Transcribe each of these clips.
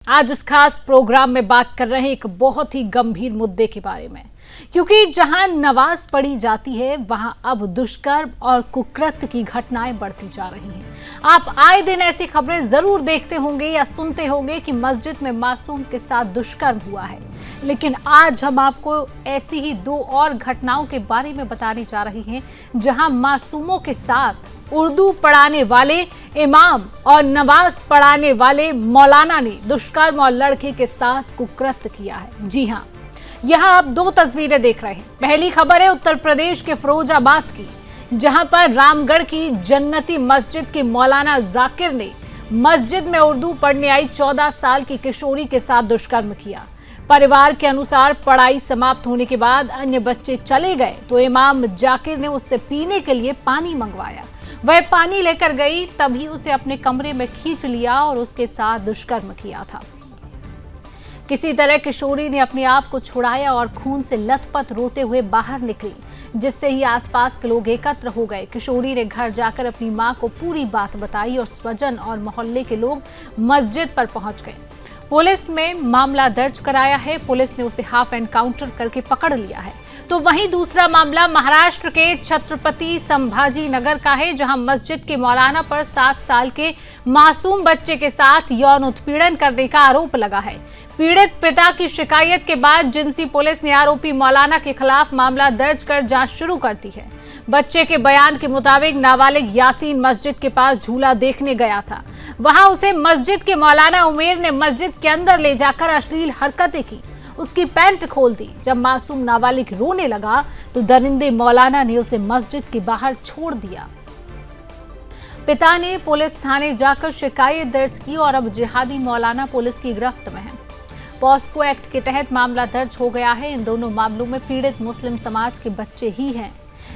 आज इस खास प्रोग्राम में बात कर रहे हैं एक बहुत ही गंभीर मुद्दे के बारे में, क्योंकि जहां नमाज पढ़ी जाती है वहां अब दुष्कर्म और कुकृत्य की घटनाएं बढ़ती जा रही हैं। आप आए दिन ऐसी खबरें जरूर देखते होंगे या सुनते होंगे कि मस्जिद में मासूम के साथ दुष्कर्म हुआ है, लेकिन आज हम आपको ऐसी ही दो और घटनाओं के बारे में बताने जा रहे हैं जहां मासूमों के साथ उर्दू पढ़ाने वाले इमाम और नमाज पढ़ाने वाले मौलाना ने दुष्कर्म और लड़के के साथ कुकृत्य किया है। जी हां, यहां आप दो तस्वीरें देख रहे हैं। पहली खबर है उत्तर प्रदेश के फिरोजाबाद की, जहां पर रामगढ़ की जन्नती मस्जिद के मौलाना जाकिर ने मस्जिद में उर्दू पढ़ने आई 14 साल की किशोरी के साथ दुष्कर्म किया। परिवार के अनुसार पढ़ाई समाप्त होने के बाद अन्य बच्चे चले गए तो इमाम जाकिर ने उससे पीने के लिए पानी मंगवाया। वह पानी लेकर गई, तभी उसे अपने कमरे में खींच लिया और उसके साथ दुष्कर्म किया था। किसी तरह किशोरी ने अपने आप को छुड़ाया और खून से लथपथ रोते हुए बाहर निकली, जिससे ही आसपास के लोग एकत्र हो गए। किशोरी ने घर जाकर अपनी मां को पूरी बात बताई और स्वजन और मोहल्ले के लोग मस्जिद पर पहुंच गए। पुलिस में मामला दर्ज कराया है। पुलिस ने उसे हाफ एनकाउंटर करके पकड़ लिया है। तो वहीं दूसरा मामला महाराष्ट्र के छत्रपति संभाजी नगर का है, जहां मस्जिद के मौलाना पर 7 साल के मासूम बच्चे के साथ यौन उत्पीड़न करने का आरोप लगा है। पीड़ित पिता की शिकायत के बाद जिंसी पुलिस ने आरोपी मौलाना के खिलाफ मामला दर्ज कर जांच शुरू कर दी है। बच्चे के बयान के मुताबिक नाबालिग यासीन मस्जिद के पास झूला देखने गया था। वहां उसे मस्जिद के मौलाना उमेर ने मस्जिद के अंदर ले जाकर अश्लील हरकतें की, उसकी पैंट खोल दी। जब मासूम नाबालिग रोने लगा तो दरिंदे मौलाना ने उसे मस्जिद के बाहर छोड़ दिया। पिता ने पुलिस थाने जाकर शिकायत दर्ज की और अब जिहादी मौलाना पुलिस की गिरफ्त में है। पॉस्को एक्ट के तहत मामला दर्ज हो गया है। इन दोनों मामलों में पीड़ित मुस्लिम समाज के बच्चे ही हैं,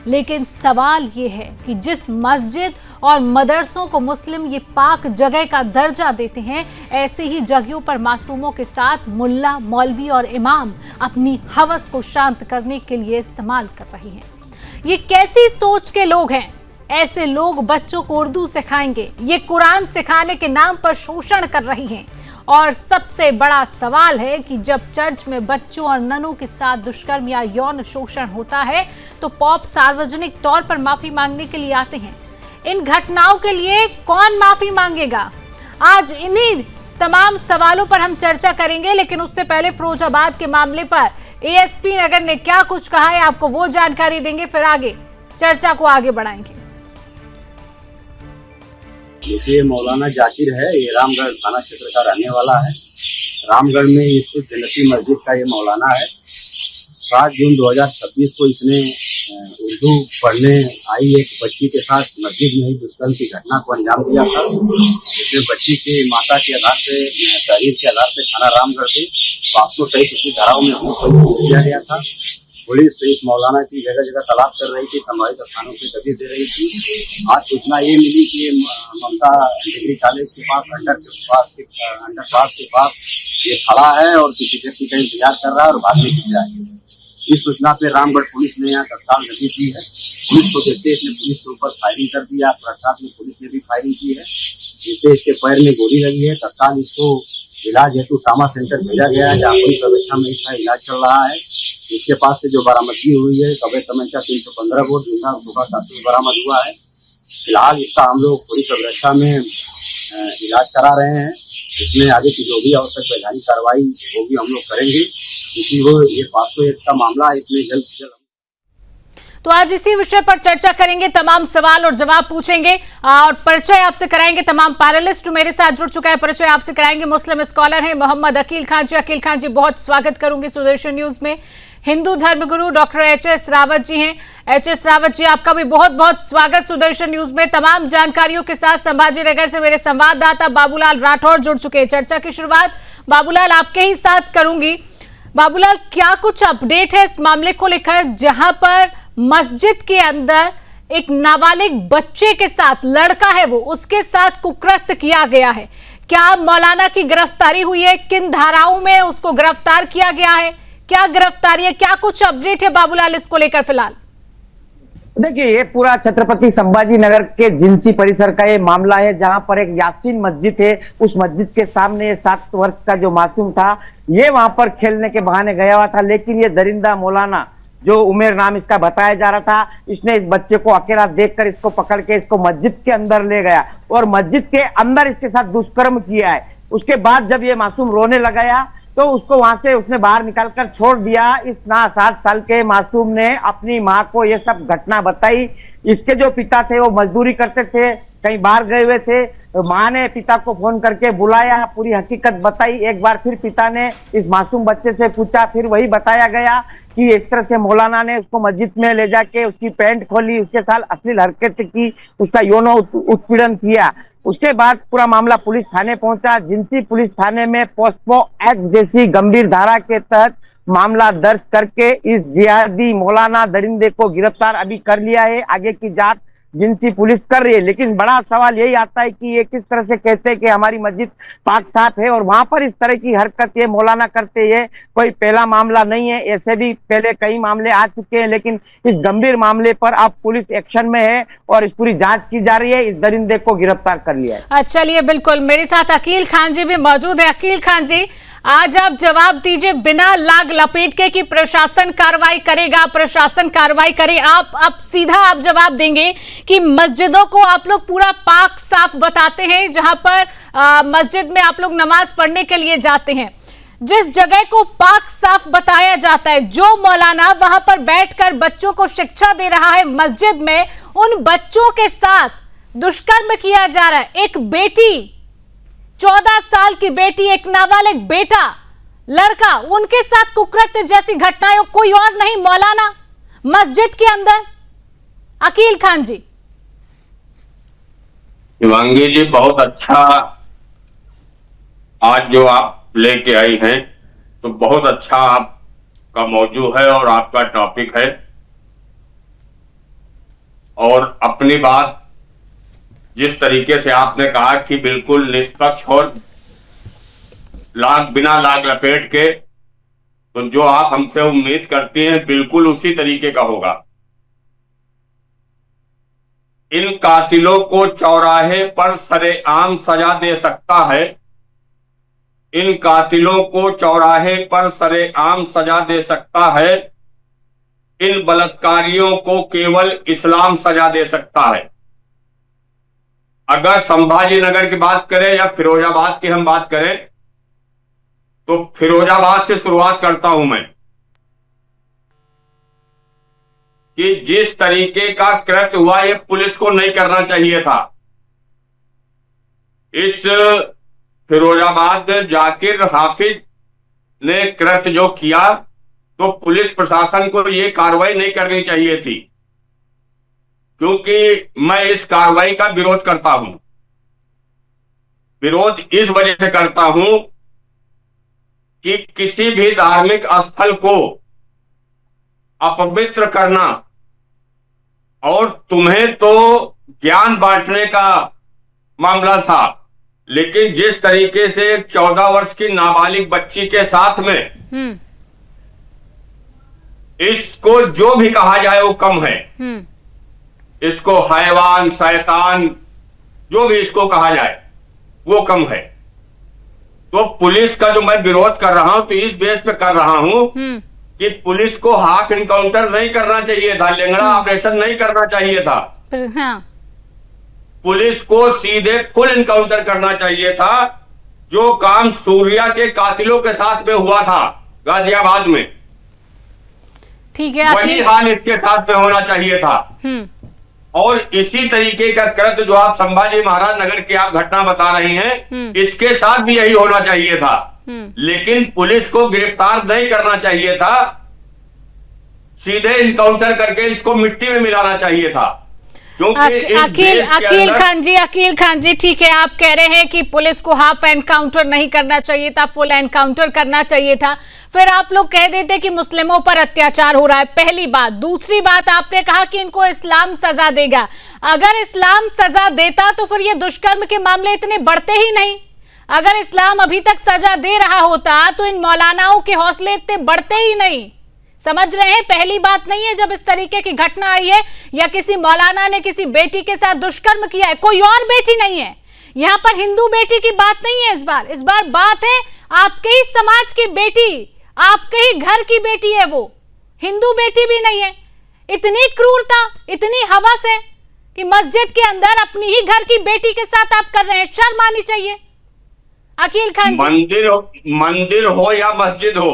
लेकिन सवाल ये है कि जिस मस्जिद और मदरसों को मुस्लिम ये पाक जगह का दर्जा देते हैं, ऐसे ही जगहों पर मासूमों के साथ मुल्ला, मौलवी और इमाम अपनी हवस को शांत करने के लिए इस्तेमाल कर रहे हैं। ये कैसी सोच के लोग हैं? ऐसे लोग बच्चों को उर्दू सिखाएंगे, ये कुरान सिखाने के नाम पर शोषण कर रही हैं। और सबसे बड़ा सवाल है कि जब चर्च में बच्चों और ननों के साथ दुष्कर्म या यौन शोषण होता है तो पॉप सार्वजनिक तौर पर माफी मांगने के लिए आते हैं। इन घटनाओं के लिए कौन माफी मांगेगा? आज इन्हीं तमाम सवालों पर हम चर्चा करेंगे, लेकिन उससे पहले फिरोजाबाद के मामले पर एएसपी नगर ने क्या कुछ कहा है, आपको वो जानकारी देंगे, फिर आगे चर्चा को आगे बढ़ाएंगे। ये मौलाना जाकिर है, ये रामगढ़ थाना क्षेत्र का रहने वाला है। रामगढ़ में स्थित जन्नती मस्जिद का ये मौलाना है। 7 जून 2026 को इसने उर्दू पढ़ने आई एक बच्ची के साथ मस्जिद में ही दुष्कर्म की घटना को अंजाम दिया था। जिसमें बच्ची के माता के आधार पे, तहरीर के आधार पे थाना रामगढ़ से 500 सहित उसकी धाराओं में किया गया था। पुलिस इस मौलाना की जगह जगह तलाश कर रही थी, संभावित स्थानों पर दबिश दे रही थी। आज सूचना ये मिली कि ममता डिग्री कॉलेज के पास अंडरपास के पास ये खड़ा है और किसी व्यक्ति का इंतजार कर रहा है और भागने की तैयारी है। इस सूचना पे रामगढ़ पुलिस ने यहाँ तत्काल गति की है। पुलिस को देखते इसने पुलिस के ऊपर फायरिंग कर दिया। प्रशासन में पुलिस ने भी फायरिंग की है, जिससे इसके पैर में गोली लगी है। तत्काल इसको इलाज हेतु ट्रामा सेंटर भेजा गया है, जहाँ पुलिस अवस्था में इसका इलाज चल रहा है। इसके पास से जो बरामदगी हुई है कबे तमंचा 315 बोर दूसरा कारतूस बरामद हुआ है। फिलहाल इसका हम लोग पुलिस अवस्था में इलाज करा रहे हैं। इसमें आगे की जो भी आवश्यक वैधानिक कार्रवाई वो भी हम लोग करेंगे, क्योंकि वो ये पॉस्को एक्ट का मामला है, इसमें जल्द से जल्द। तो आज इसी विषय पर चर्चा करेंगे, तमाम सवाल और जवाब पूछेंगे और परिचय आपसे कराएंगे। तमाम पैनलिस्ट मेरे साथ जुड़ चुका है, परिचय आपसे कराएंगे। मुस्लिम स्कॉलर हैं मोहम्मद अकील खान जी। अकील खान जी, बहुत स्वागत करूंगी सुदर्शन न्यूज में। हिंदू धर्मगुरु डॉक्टर एच.एस. रावत जी हैं। एच.एस. रावत जी, आपका भी बहुत बहुत स्वागत सुदर्शन न्यूज में। तमाम जानकारियों के साथ संभाजी नगर से मेरे संवाददाता बाबूलाल राठौर जुड़ चुके हैं। चर्चा की शुरुआत बाबूलाल आपके ही साथ करूंगी। बाबूलाल, क्या कुछ अपडेट है इस मामले को लेकर, जहां पर मस्जिद के अंदर एक नाबालिग बच्चे के साथ, लड़का है वो, उसके साथ कुकृत्य किया गया है? क्या मौलाना की गिरफ्तारी हुई है? किन धाराओं में उसको गिरफ्तार किया गया है? क्या गिरफ्तारी है? क्या कुछ अपडेट है बाबूलाल इसको लेकर फिलहाल? देखिए, ये पूरा छत्रपति संभाजी नगर के जिंची परिसर का ये मामला है, जहां पर एक यासीन मस्जिद है। उस मस्जिद के सामने ये 7 वर्ष का जो मासूम था, ये वहां पर खेलने के बहाने गया हुआ था, लेकिन ये दरिंदा मौलाना, जो उमेर नाम इसका बताया जा रहा था, इसने इस बच्चे को अकेला देखकर इसको पकड़ के इसको मस्जिद के अंदर ले गया और मस्जिद के अंदर इसके साथ दुष्कर्म किया है। उसके बाद जब ये मासूम रोने लगाया तो उसको वहां से उसने बाहर निकालकर छोड़ दिया। इस 7 साल के मासूम ने अपनी माँ को ये सब घटना बताई। इसके जो पिता थे वो मजदूरी करते थे, कहीं बाहर गए हुए थे। माँ ने पिता को फोन करके बुलाया, पूरी हकीकत बताई। एक बार फिर पिता ने इस मासूम बच्चे से पूछा, फिर वही बताया गया कि इस तरह से मौलाना ने उसको मस्जिद में ले जाके उसकी पैंट खोली, उसके साथ अश्लील हरकत की, उसका यौन उत्पीड़न किया। उसके बाद पूरा मामला पुलिस थाने पहुंचा। जिंची पुलिस थाने में पोस्को एक्ट जैसी गंभीर धारा के तहत मामला दर्ज करके इस जिहादी मौलाना दरिंदे को गिरफ्तार अभी कर लिया है। आगे की जांच जिनकी पुलिस कर रही है, लेकिन बड़ा सवाल यही आता है कि ये किस तरह से कहते हैं कि हमारी मस्जिद पाक साफ है और वहां पर इस तरह की हरकत ये मौलाना करते हैं। कोई पहला मामला नहीं है, ऐसे भी पहले कई मामले आ चुके हैं, लेकिन इस गंभीर मामले पर अब पुलिस एक्शन में है और इस पूरी जांच की जा रही है। इस दरिंदे को गिरफ्तार कर लिया है। चलिए, बिल्कुल मेरे साथ अकील खान जी भी मौजूद है। अकील खान जी, आज आप जवाब दीजिए बिना लाग लपेट के कि प्रशासन कार्रवाई करेगा, प्रशासन कार्रवाई करे। आप सीधा आप जवाब देंगे कि मस्जिदों को आप लोग पूरा पाक साफ बताते हैं, जहां पर मस्जिद में आप लोग नमाज पढ़ने के लिए जाते हैं, जिस जगह को पाक साफ बताया जाता है, जो मौलाना वहां पर बैठकर बच्चों को शिक्षा दे रहा है मस्जिद में, उन बच्चों के साथ दुष्कर्म किया जा रहा है। एक बेटी, 14 साल की बेटी, एक नाबालिग बेटा, लड़का, उनके साथ कुकृत्य जैसी घटनाएं कोई और नहीं, मौलाना मस्जिद के अंदर। अकील खान जी। शिवांगी जी, बहुत अच्छा आज जो आप लेके आई हैं, तो बहुत अच्छा आपका मौजू है और आपका टॉपिक है। और अपनी बात जिस तरीके से आपने कहा कि बिल्कुल निष्पक्ष और बिना लाग लपेट के, तो जो आप हमसे उम्मीद करती हैं बिल्कुल उसी तरीके का होगा। इन कातिलों को चौराहे पर सरेआम सजा दे सकता है, इन कातिलों को चौराहे पर सरेआम सजा दे सकता है, इन बलात्कारियों को केवल इस्लाम सजा दे सकता है। अगर संभाजी नगर की बात करें या फिरोजाबाद की हम बात करें, तो फिरोजाबाद से शुरुआत करता हूं मैं कि जिस तरीके का कृत्य हुआ, यह पुलिस को नहीं करना चाहिए था। इस फिरोजाबाद जाकिर हाफिज ने कृत्य जो किया, तो पुलिस प्रशासन को यह कार्रवाई नहीं करनी चाहिए थी, क्योंकि मैं इस कार्रवाई का विरोध करता हूं। विरोध इस वजह से करता हूं कि किसी भी धार्मिक स्थल को अपवित्र करना, और तुम्हें तो ज्ञान बांटने का मामला था, लेकिन जिस तरीके से 14 वर्ष की नाबालिग बच्ची के साथ में इसको जो भी कहा जाए वो कम है। इसको हैवान, शैतान, जो भी इसको कहा जाए वो कम है। तो पुलिस का जो मैं विरोध कर रहा हूं, तो इस बेस पे कर रहा हूं कि पुलिस को हाफ इनकाउंटर नहीं करना चाहिए था, लेंगड़ा ऑपरेशन नहीं करना चाहिए था। हाँ। पुलिस को सीधे फुल इनकाउंटर करना चाहिए था, जो काम सूर्या के कातिलों के साथ में हुआ था गाजियाबाद में। ठीक है, वही हाल इसके साथ में होना चाहिए था। और इसी तरीके का कृत्य जो आप संभाजी महाराज नगर की आप घटना बता रही हैं, इसके साथ भी यही होना चाहिए था। लेकिन पुलिस को गिरफ्तार नहीं करना चाहिए था, सीधे इनकाउंटर करके इसको मिट्टी में मिलाना चाहिए था। अकील खान जी, ठीक है, आप कह रहे हैं कि पुलिस को हाफ एनकाउंटर नहीं करना चाहिए था, फुल एनकाउंटर करना चाहिए था। फिर आप लोग कह देते कि मुस्लिमों पर अत्याचार हो रहा है, पहली बात। दूसरी बात, आपने कहा कि इनको इस्लाम सजा देगा। अगर इस्लाम सजा देता तो फिर ये दुष्कर्म के मामले इतने बढ़ते ही नहीं। अगर इस्लाम अभी तक सजा दे रहा होता तो इन मौलानाओं के हौसले इतने बढ़ते ही नहीं। समझ रहे हैं, पहली बात नहीं है जब इस तरीके की घटना आई है या किसी मौलाना ने किसी बेटी के साथ दुष्कर्म किया है, कोई और बेटी नहीं है। यहाँ पर हिंदू बेटी की बात नहीं है, इस बार बात है आपके ही समाज की बेटी, आपके ही घर की बेटी है, वो हिंदू बेटी भी नहीं है। इतनी क्रूरता, इतनी हवस है कि मस्जिद के अंदर अपनी ही घर की बेटी के साथ आप कर रहे हैं, शर्म आनी चाहिए। अकील खान जी, मंदिर हो या मस्जिद हो,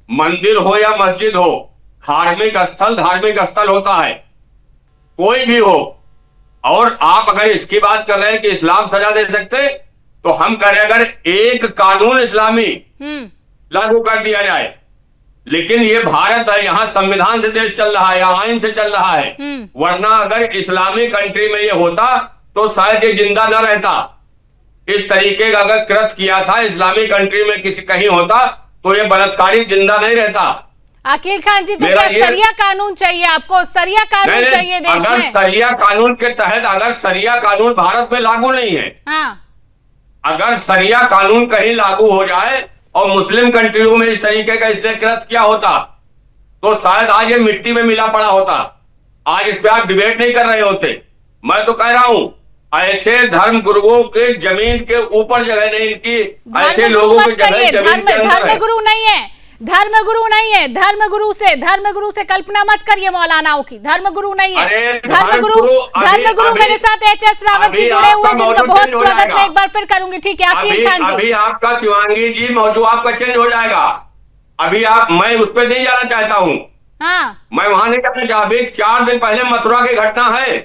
मंदिर हो या मस्जिद हो, धार्मिक स्थल होता है, कोई भी हो। और आप अगर इसकी बात कर रहे हैं कि इस्लाम सजा दे सकते, तो हम कह रहे हैं अगर एक कानून इस्लामी लागू कर दिया जाए, लेकिन ये भारत है, यहाँ संविधान से देश चल रहा है, यहाँ आइन से चल रहा है, वरना अगर इस्लामिक कंट्री में ये होता तो शायद ये जिंदा न रहता। इस तरीके का अगर कृत्य किया था इस्लामिक कंट्री में किसी कहीं होता तो ये बलात्कारी जिंदा नहीं रहता। अकील खान जी, तो क्या सरिया कानून चाहिए आपको? सरिया कानून चाहिए देश में? अगर सरिया कानून के तहत, अगर सरिया कानून भारत में लागू नहीं है, हाँ, अगर सरिया कानून कहीं लागू हो जाए और मुस्लिम कंट्रियों में इस तरीके का इसने कृत्य किया होता तो शायद आज ये मिट्टी में मिला पड़ा होता, आज इस पे आप डिबेट नहीं कर रहे होते। मैं तो कह रहा हूं ऐसे धर्म गुरुओं के जमीन के ऊपर जगह नहीं, इनकी ऐसे लोगों की जगह जमीन के अंदर है। धर्म गुरु नहीं है, धर्म गुरु से कल्पना मत करिए मौलानाओं की, धर्म गुरु नहीं है। धर्म गुरु मेरे साथ एचएस रावत जी जुड़े हुए, जिनका बहुत स्वागत मैं एक बार फिर करूंगी। ठीक है अकील खान जी, अभी आपका शिवांगी जी मौजूद आपका चेंज हो जाएगा, अभी मैं उस पर नहीं जाना चाहता हूँ। हाँ, मैं वहां नहीं जाना चाहता। अभी 4 दिन पहले मथुरा की घटना है,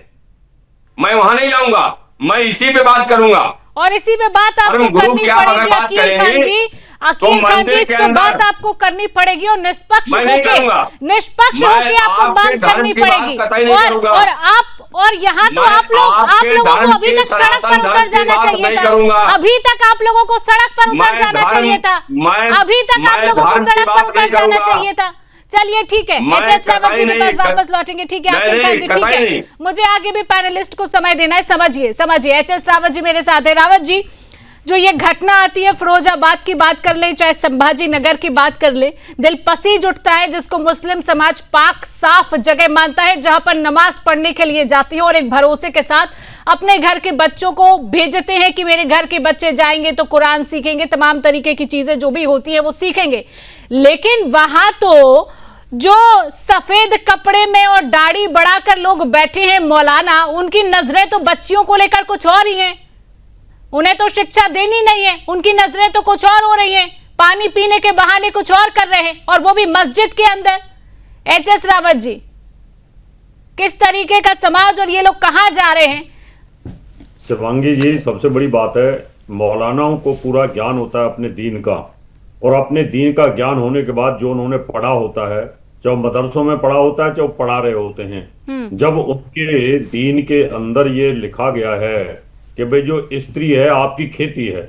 मैं वहां नहीं जाऊंगा, मैं इसी पे बात करूंगा और इसी पे बात आपको करनी पड़ेगी अकील खान जी। अकील खान जी, इस पे बात आपको करनी पड़ेगी और निष्पक्ष होके आपको बात करनी पड़ेगी। और आप, और यहाँ तो आप लोगों को अभी तक सड़क पर उतर जाना चाहिए था, अभी तक आप लोगों को सड़क पर उतर जाना चाहिए था, अभी तक आप लोगों को सड़क पर उतर जाना चाहिए था। चलिए ठीक है, एचएस रावत जी के पास वापस लौटेंगे। ठीक है अकील खान जी, ठीक है, मुझे आगे भी पैनलिस्ट को समय देना है। समझिए एचएस रावत जी मेरे साथ है। रावत जी, जो ये घटना आती है, फिरोजाबाद की बात कर ले चाहे संभाजी नगर की बात कर ले, दिल पसीज उठता है, जिसको मुस्लिम समाज पाक साफ जगह मानता है, जहां पर नमाज पढ़ने के लिए जाती है और एक भरोसे के साथ अपने घर के बच्चों को भेजते हैं कि मेरे घर के बच्चे जाएंगे तो कुरान सीखेंगे, तमाम तरीके की चीजें जो भी होती है वो सीखेंगे। लेकिन वहां तो जो सफेद कपड़े में और दाढ़ी बढ़ाकर लोग बैठे हैं मौलाना, उनकी नजरें तो बच्चियों को लेकर कुछ और ही हैं, उन्हें तो शिक्षा देनी नहीं है, उनकी नजरें तो कुछ और हो रही हैं, पानी पीने के बहाने कुछ और कर रहे हैं, और वो भी मस्जिद के अंदर। एचएस रावत जी, किस तरीके का समाज और ये लोग कहां जा रहे हैं? शिवांगी जी, सबसे बड़ी बात है, मौलानाओं को पूरा ज्ञान होता है अपने दीन का, और अपने दीन का ज्ञान होने के बाद जो उन्होंने पढ़ा होता है, चाहे मदरसों में पढ़ा होता है चाहे पढ़ा रहे होते हैं, जब उनके दीन के अंदर ये लिखा गया है कि भाई जो स्त्री है आपकी खेती है,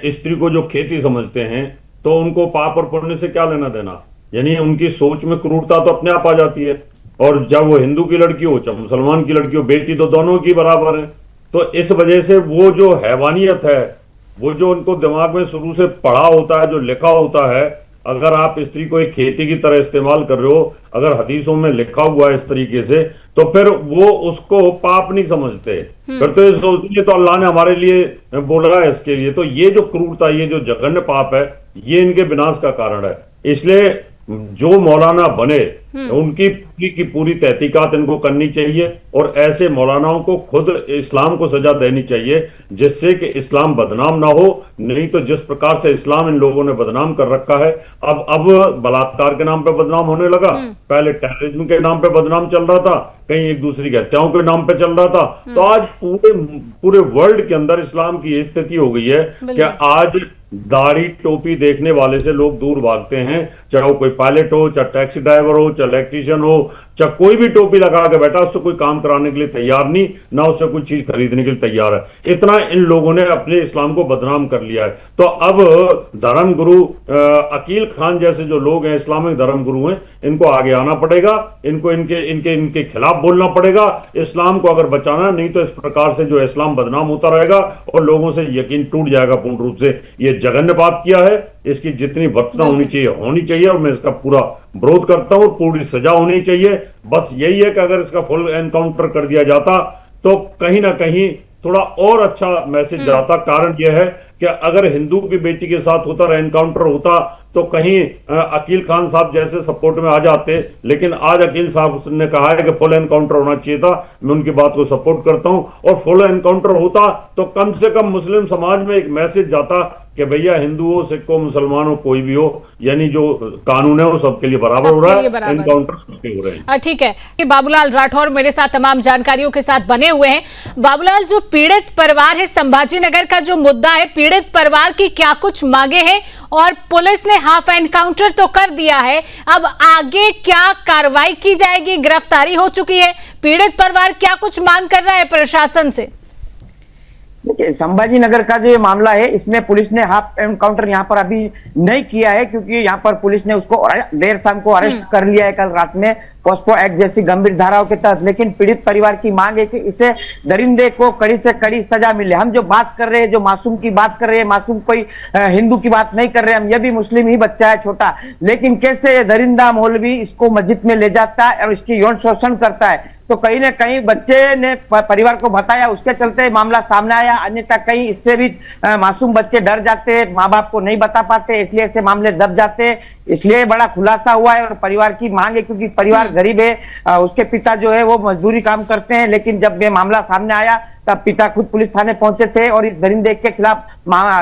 स्त्री को जो खेती समझते हैं, तो उनको पाप और पुण्य से क्या लेना देना, यानी उनकी सोच में क्रूरता तो अपने आप आ जाती है। और जब वो हिंदू की लड़की हो चाहे मुसलमान की लड़की हो, बेटी तो दोनों की बराबर है। तो इस वजह से वो जो हैवानियत है, वो जो उनको दिमाग में शुरू से पढ़ा होता है, जो लिखा होता है, अगर आप स्त्री को एक खेती की तरह इस्तेमाल कर रहे हो, अगर हदीसों में लिखा हुआ है इस तरीके से, तो फिर वो उसको पाप नहीं समझते, फिर तो ये सोचते तो अल्लाह ने हमारे लिए बोल रहा है इसके लिए। तो ये जो क्रूरता, ये जो जघन्य पाप है, ये इनके विनाश का कारण है। इसलिए जो मौलाना बने उनकी पूरी तहकीकात इनको करनी चाहिए और ऐसे मौलानाओं को खुद इस्लाम को सजा देनी चाहिए, जिससे कि इस्लाम बदनाम ना हो। नहीं तो जिस प्रकार से इस्लाम इन लोगों ने बदनाम कर रखा है, अब बलात्कार के नाम पे बदनाम होने लगा, पहले टेररिज्म के नाम पे बदनाम चल रहा था, कहीं एक दूसरी की हत्याओं के नाम पे चल रहा था। तो आज पूरे वर्ल्ड के अंदर इस्लाम की स्थिति हो गई है कि आज दाढ़ी टोपी देखने वाले से लोग दूर भागते हैं, चाहे वो कोई पायलट हो, चाहे टैक्सी ड्राइवर हो, चाहे इलेक्ट्रीशियन हो, चाहे कोई भी टोपी लगा के बैठा, उससे कोई काम कराने के लिए तैयार नहीं, ना उससे कोई चीज खरीदने के लिए तैयार है। इतना इन लोगों ने अपने इस्लाम को बदनाम कर लिया है। तो अब धर्मगुरु अकील खान जैसे जो लोग हैं, इस्लामिक धर्मगुरु हैं, इनको आगे आना पड़ेगा, इनको इनके इनके इनके खिलाफ बोलना पड़ेगा। इस्लाम को अगर बचाना, नहीं तो इस प्रकार से जो इस्लाम बदनाम होता रहेगा और लोगों से यकीन टूट जाएगा पूर्ण रूप से। ये जघन्य पाप किया है, इसकी जितनी भर्त्सना होनी चाहिए और मैं इसका पूरा विरोध करता हूं। पूरी सजा होनी चाहिए। बस यही है कि अगर इसका फुल एनकाउंटर कर दिया जाता तो कहीं ना कहीं थोड़ा और अच्छा मैसेज जाता। कारण यह है कि अगर हिंदू की बेटी के साथ होता, एनकाउंटर होता, तो कहीं अकील खान साहब जैसे सपोर्ट में आ जाते। लेकिन आज अकील साहब ने कहा है कि फुल एनकाउंटर होना चाहिए था। मैं उनकी बात को सपोर्ट करता हूं। और फुल एनकाउंटर होता तो कम से कम मुस्लिम समाज में एक मैसेज जाता कि भैया हिंदू हो, सिख हो, मुसलमान हो, कोई भी हो, यानी जो कानून है वो सबके लिए बराबर हो रहा है, एनकाउंटर सबके हो रहे हैं। ठीक है कि बाबूलाल राठौर मेरे साथ तमाम जानकारियों के साथ बने हुए हैं। बाबूलाल, जो पीड़ित परिवार है, संभाजी नगर का जो मुद्दा है, पीड़ित परिवार की क्या कुछ मांगे हैं? और पुलिस ने हाफ एनकाउंटर तो कर दिया है, अब आगे क्या कार्रवाई की जाएगी? गिरफ्तारी हो चुकी है, पीड़ित परिवार क्या कुछ मांग कर रहा है प्रशासन से? देखिए, संभाजी नगर का जो ये मामला है, इसमें पुलिस ने हाफ एनकाउंटर यहाँ पर अभी नहीं किया है, क्योंकि यहाँ पर पुलिस ने उसको देर शाम को अरेस्ट कर लिया है कल रात में पॉस्को एक्ट जैसी गंभीर धाराओं के तहत। लेकिन पीड़ित परिवार की मांग है कि इसे दरिंदे को कड़ी से कड़ी सजा मिले। हम जो बात कर रहे हैं, जो मासूम की बात कर रहे हैं, मासूम कोई हिंदू की बात नहीं कर रहे हम, ये भी मुस्लिम ही बच्चा है, छोटा। लेकिन कैसे दरिंदा मौलवी इसको मस्जिद में ले जाता है और इसकी यौन शोषण करता है, तो कहीं ना कहीं बच्चे ने परिवार को बताया, उसके चलते मामला सामने आया। अन्यथा कहीं इससे भी मासूम बच्चे डर जाते, माँ बाप को नहीं बता पाते, इसलिए ऐसे मामले दब जाते। इसलिए बड़ा खुलासा हुआ है और परिवार की मांग है, क्योंकि परिवार गरीब है, उसके पिता जो है वो मजदूरी काम करते हैं। लेकिन जब ये मामला सामने आया तब पिता खुद पुलिस थाने पहुंचे थे और इस दरिंदे के खिलाफ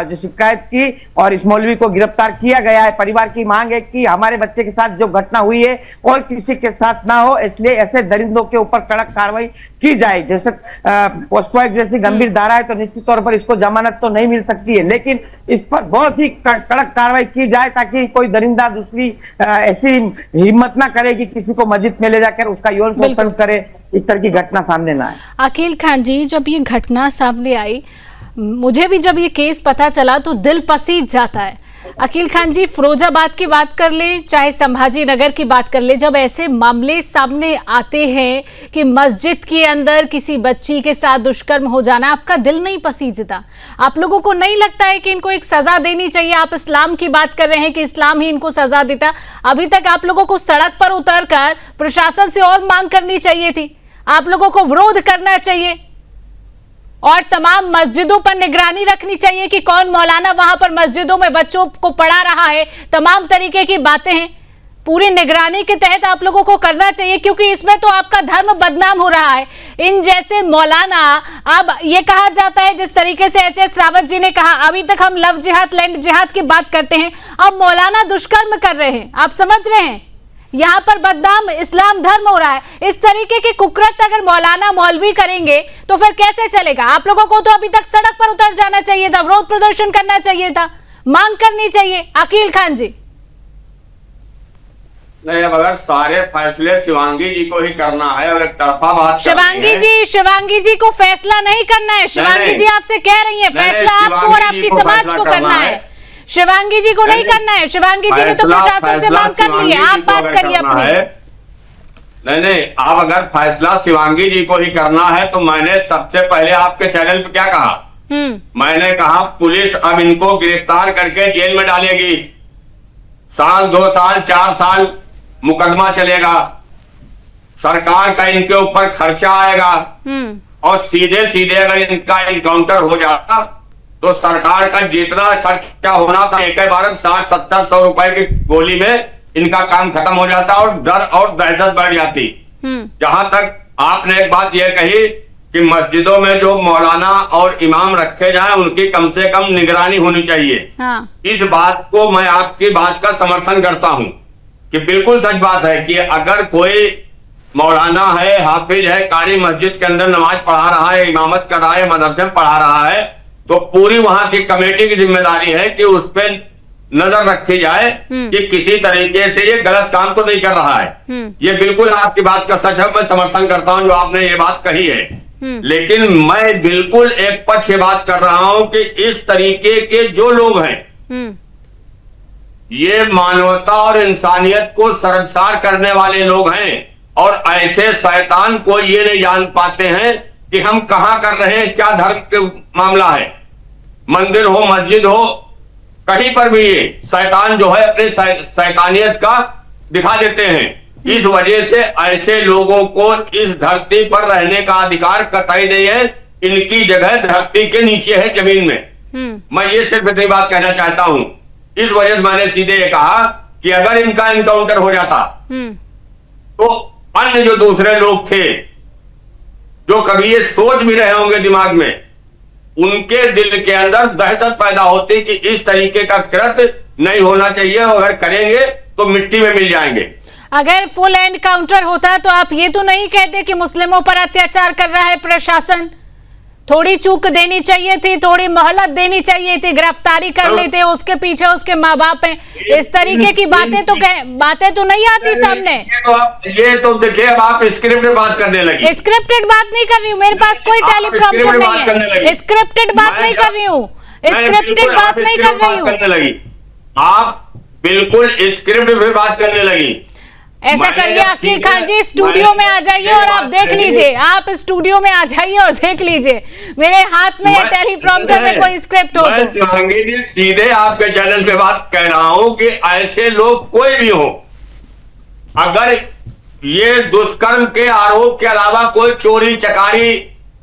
जो शिकायत की और इस मौलवी को गिरफ्तार किया गया है। परिवार की मांग है कि हमारे बच्चे के साथ जो घटना हुई है और किसी के साथ ना हो, इसलिए ऐसे दरिंदों के ऊपर कड़क कार्रवाई की जाए। जैसे पॉस्को एक्ट जैसी गंभीर धारा है तो निश्चित तौर पर इसको जमानत तो नहीं मिल सकती है, लेकिन इस पर बहुत ही कड़क कार्रवाई की जाए ताकि कोई दरिंदा दूसरी ऐसी हिम्मत ना करे कि किसी को मस्जिद में ले जाकर उसका यौन शोषण करे, इस तरह की घटना सामने ना आए। अकील खान जी, जब ये घटना सामने आई, मुझे भी जब ये केस पता चला तो दिल पसीज जाता है। अकील खान जी, फिरोजाबाद की बात कर ले, चाहे संभाजी नगर की बात कर ले, जब ऐसे मामले सामने आते हैं कि मस्जिद के अंदर किसी बच्ची के साथ दुष्कर्म हो जाना, आपका दिल नहीं पसीजता? आप लोगों को नहीं लगता है कि इनको एक सजा देनी चाहिए? आप इस्लाम की बात कर रहे हैं कि इस्लाम ही इनको सजा देता। अभी तक आप लोगों को सड़क पर उतरकर प्रशासन से और मांग करनी चाहिए थी, आप लोगों को विरोध करना चाहिए और तमाम मस्जिदों पर निगरानी रखनी चाहिए कि कौन मौलाना वहां पर मस्जिदों में बच्चों को पढ़ा रहा है। तमाम तरीके की बातें हैं, पूरी निगरानी के तहत आप लोगों को करना चाहिए, क्योंकि इसमें तो आपका धर्म बदनाम हो रहा है। इन जैसे मौलाना, अब ये कहा जाता है, जिस तरीके से एच.एस. रावत जी ने कहा, अभी तक हम लव जिहाद, लैंड जिहाद की बात करते हैं, अब मौलाना दुष्कर्म कर रहे हैं। आप समझ रहे हैं, यहाँ पर बदनाम इस्लाम धर्म हो रहा है। इस तरीके की कुकृत्य अगर मौलाना मौलवी करेंगे तो फिर कैसे चलेगा? आप लोगों को तो अभी तक सड़क पर उतर जाना चाहिए था, विरोध प्रदर्शन करना चाहिए था, मांग करनी चाहिए। अकील खान जी, नहीं, अब अगर सारे फैसले शिवांगी जी को ही करना है और एक तरफा बात शिवांगी जी को फैसला नहीं करना है। शिवांगी जी आपसे कह रही है फैसला आपको और आपकी समाज को करना है, शिवांगी जी को नहीं करना है। शिवांगी जी ने तो प्रशासन से मांग कर ली है, आप बात करिए अपनी। नहीं, अब अगर फैसला शिवांगी जी को ही करना है तो मैंने सबसे पहले आपके चैनल पे क्या कहा? मैंने कहा पुलिस अब इनको गिरफ्तार करके जेल में डालेगी, 1 साल 2 साल 4 साल मुकदमा चलेगा, सरकार का इनके ऊपर खर्चा आएगा और सीधे सीधे अगर इनका इनकाउंटर हो जाता तो सरकार का जितना खर्चा होना था एक बार 60-70-100 रुपए की गोली में इनका काम खत्म हो जाता और डर और दहशत बढ़ जाती। जहां तक आपने एक बात यह कही कि मस्जिदों में जो मौलाना और इमाम रखे जाएं उनकी कम से कम निगरानी होनी चाहिए। हाँ। इस बात को मैं आपकी बात का समर्थन करता हूं कि बिल्कुल सच बात है कि अगर कोई मौलाना है, हाफिज है, कारी मस्जिद के अंदर नमाज पढ़ा रहा है, इमामत कर रहा है, मदरसे में पढ़ा रहा है, तो पूरी वहां की कमेटी की जिम्मेदारी है कि उस पर नजर रखी जाए कि किसी तरीके से ये गलत काम तो नहीं कर रहा है। ये बिल्कुल आपकी बात का सच है, मैं समर्थन करता हूं जो आपने ये बात कही है, लेकिन मैं बिल्कुल एक पक्ष ये बात कर रहा हूं कि इस तरीके के जो लोग हैं ये मानवता और इंसानियत को शर्मसार करने वाले लोग हैं, और ऐसे शैतान को ये नहीं जान पाते हैं कि हम कहां कर रहे हैं, क्या धर्म का मामला है। मंदिर हो, मस्जिद हो, कहीं पर भी ये शैतान जो है अपने शैतानियत का दिखा देते हैं। इस वजह से ऐसे लोगों को इस धरती पर रहने का अधिकार कतई नहीं है। इनकी जगह धरती के नीचे है, जमीन में। मैं ये सिर्फ इतनी बात कहना चाहता हूं। इस वजह से मैंने सीधे ये कहा कि अगर इनका एनकाउंटर हो जाता तो अन्य जो दूसरे लोग थे जो कभी ये सोच भी रहे होंगे दिमाग में, उनके दिल के अंदर दहशत पैदा होती कि इस तरीके का कृत्य नहीं होना चाहिए, अगर करेंगे तो मिट्टी में मिल जाएंगे। अगर फुल एनकाउंटर होता तो आप ये तो नहीं कहते कि मुस्लिमों पर अत्याचार कर रहा है प्रशासन। थोड़ी चूक देनी चाहिए थी, थोड़ी मोहलत देनी चाहिए थी, गिरफ्तारी कर लेते, उसके पीछे उसके माँ बाप हैं। इस तरीके की बातें तो नहीं आती सामने। ये तो देखिए, अब आप स्क्रिप्टेड बात करने लगी। स्क्रिप्टेड बात नहीं कर रही हूँ, मेरे पास कोई टेलीप्रॉम्प्टर नहीं है। स्क्रिप्टेड बात नहीं कर रही हूँ, स्क्रिप्टेड बात नहीं कर रही हूँ। आप बिल्कुल स्क्रिप्ट पे बात करने लगी। ऐसा करिए अकील खान जी, स्टूडियो में आ जाइए और आप देख लीजिए। आप स्टूडियो में आ जाइए और देख लीजिए, मेरे हाथ में टेलीप्रॉम्प्टर में कोई स्क्रिप्ट हो तो। शिवांगी जी, सीधे आपके चैनल पे बात कह रहा हूं कि ऐसे लोग कोई भी हो, अगर ये दुष्कर्म के आरोप के अलावा कोई चोरी चकारी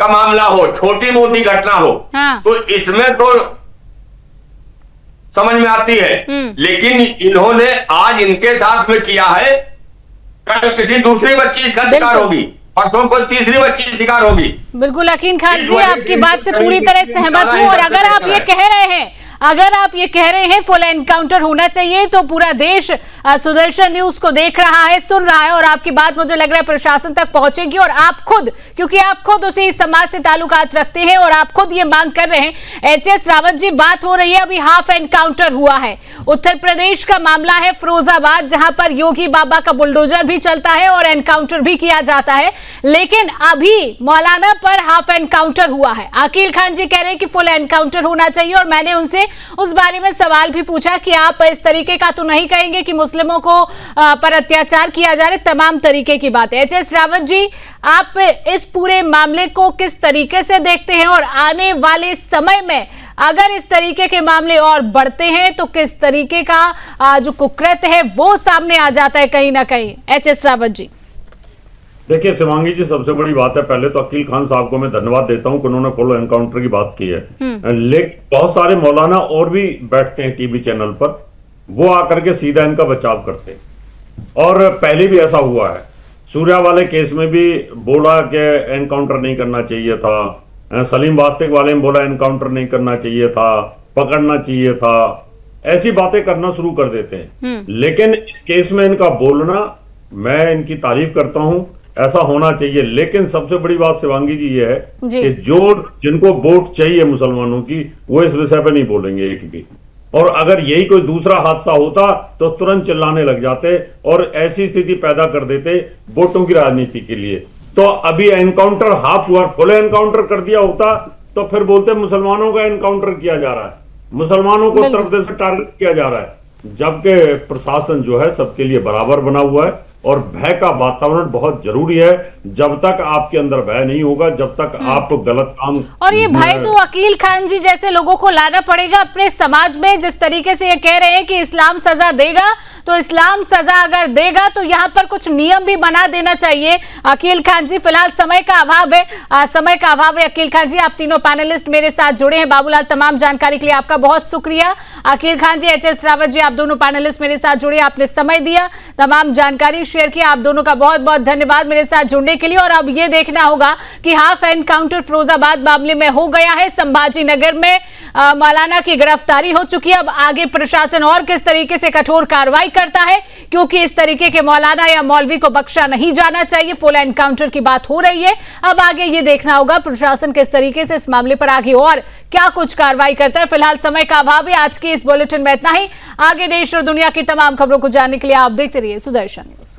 का मामला हो, छोटी मोटी घटना हो, तो इसमें तो समझ में आती है। लेकिन इन्होंने आज इनके साथ में किया है, कल किसी दूसरी बच्ची इसका शिकार होगी, परसों को तीसरी बच्ची शिकार होगी। बिल्कुल अकील खान जी, आपकी बात से पूरी तरह सहमत हूं। और अगर आप ये कह रहे हैं फुल एनकाउंटर होना चाहिए, तो पूरा देश सुदर्शन न्यूज को देख रहा है, सुन रहा है, और आपकी बात मुझे लग रहा है प्रशासन तक पहुंचेगी। और आप खुद, क्योंकि आप खुद उसी समाज से ताल्लुकात रखते हैं और आप खुद ये मांग कर रहे हैं। एचएस रावत जी, बात हो रही है, अभी हाफ एनकाउंटर हुआ है, उत्तर प्रदेश का मामला है, फिरोजाबाद, जहां पर योगी बाबा का बुलडोजर भी चलता है और एनकाउंटर भी किया जाता है। लेकिन अभी मौलाना पर हाफ एनकाउंटर हुआ है। अकील खान जी कह रहे हैं कि फुल एनकाउंटर होना चाहिए, और मैंने उनसे उस बारे में सवाल भी पूछा कि आप इस तरीके का तो नहीं कहेंगे कि मुस्लिमों को पर अत्याचार किया जा रहा है, तमाम तरीके की बात है। एचएस रावत जी, आप इस पूरे मामले को किस तरीके से देखते हैं, और आने वाले समय में अगर इस तरीके के मामले और बढ़ते हैं तो किस तरीके का जो कुकृत्य है वो सामने आ जाता है कहीं ना कहीं? एचएस रावत जी। देखिए शिवांगी जी, सबसे बड़ी बात है, पहले तो अकील खान साहब को मैं धन्यवाद देता हूं कि उन्होंने फुल एनकाउंटर की बात की है। लेकिन बहुत सारे मौलाना और भी बैठते हैं टीवी चैनल पर, वो आकर के सीधा इनका बचाव करते हैं। और पहले भी ऐसा हुआ है, सूर्या वाले केस में भी बोला कि एनकाउंटर नहीं करना चाहिए था, सलीम वास्तिक वाले में बोला एनकाउंटर नहीं करना चाहिए था, पकड़ना चाहिए था, ऐसी बातें करना शुरू कर देते हैं। लेकिन इस केस में इनका बोलना, मैं इनकी तारीफ करता हूं, ऐसा होना चाहिए। लेकिन सबसे बड़ी बात शिवांगी जी ये है कि जो जिनको वोट चाहिए मुसलमानों की, वो इस विषय पे नहीं बोलेंगे एक भी। और अगर यही कोई दूसरा हादसा होता तो तुरंत चिल्लाने लग जाते और ऐसी स्थिति पैदा कर देते वोटों की राजनीति के लिए। तो अभी एनकाउंटर हाफ हुआ, फुल एनकाउंटर कर दिया होता तो फिर बोलते मुसलमानों का एनकाउंटर किया जा रहा है, मुसलमानों को उत्तर प्रदेश से टारगेट किया जा रहा है। जबकि प्रशासन जो है सबके लिए बराबर बना हुआ है, और भय का वातावरण बहुत जरूरी है। जब तक आपके अंदर भय नहीं होगा, जब तक आप गलत काम, और ये भय तो अकील खान जी जैसे लोगों को लाना पड़ेगा अपने समाज में। जिस तरीके से ये कह रहे हैं कि इस्लाम सजा देगा, तो इस्लाम सजा अगर देगा तो यहाँ पर कुछ नियम भी बना देना चाहिए। अकील खान जी, फिलहाल समय का अभाव है, अकील खान जी, आप तीनों पैनलिस्ट मेरे साथ जुड़े हैं। बाबूलाल, तमाम जानकारी के लिए आपका बहुत शुक्रिया। अकील खान जी, एचएस रावत जी, आप दोनों पैनलिस्ट मेरे साथ जुड़े, आपने समय दिया, तमाम जानकारी शेयर किया। आप दोनों का बहुत बहुत धन्यवाद मेरे साथ जुड़ने के लिए। और अब ये देखना होगा कि हाफ एनकाउंटर फिरोजाबाद मामले में हो गया है, संभाजी नगर में मौलाना की गिरफ्तारी हो चुकी है। अब आगे प्रशासन और किस तरीके से कठोर कार्रवाई करता है, क्योंकि इस तरीके के मौलाना या मौलवी को बख्शा नहीं जाना चाहिए। फुल एनकाउंटर की बात हो रही है। अब आगे ये देखना होगा प्रशासन किस तरीके से इस मामले पर आगे और क्या कुछ कार्रवाई करता है। फिलहाल समय का अभाव है। आज के इस बुलेटिन में इतना ही। आगे देश और दुनिया की तमाम खबरों को जानने के लिए आप देखते रहिए सुदर्शन न्यूज।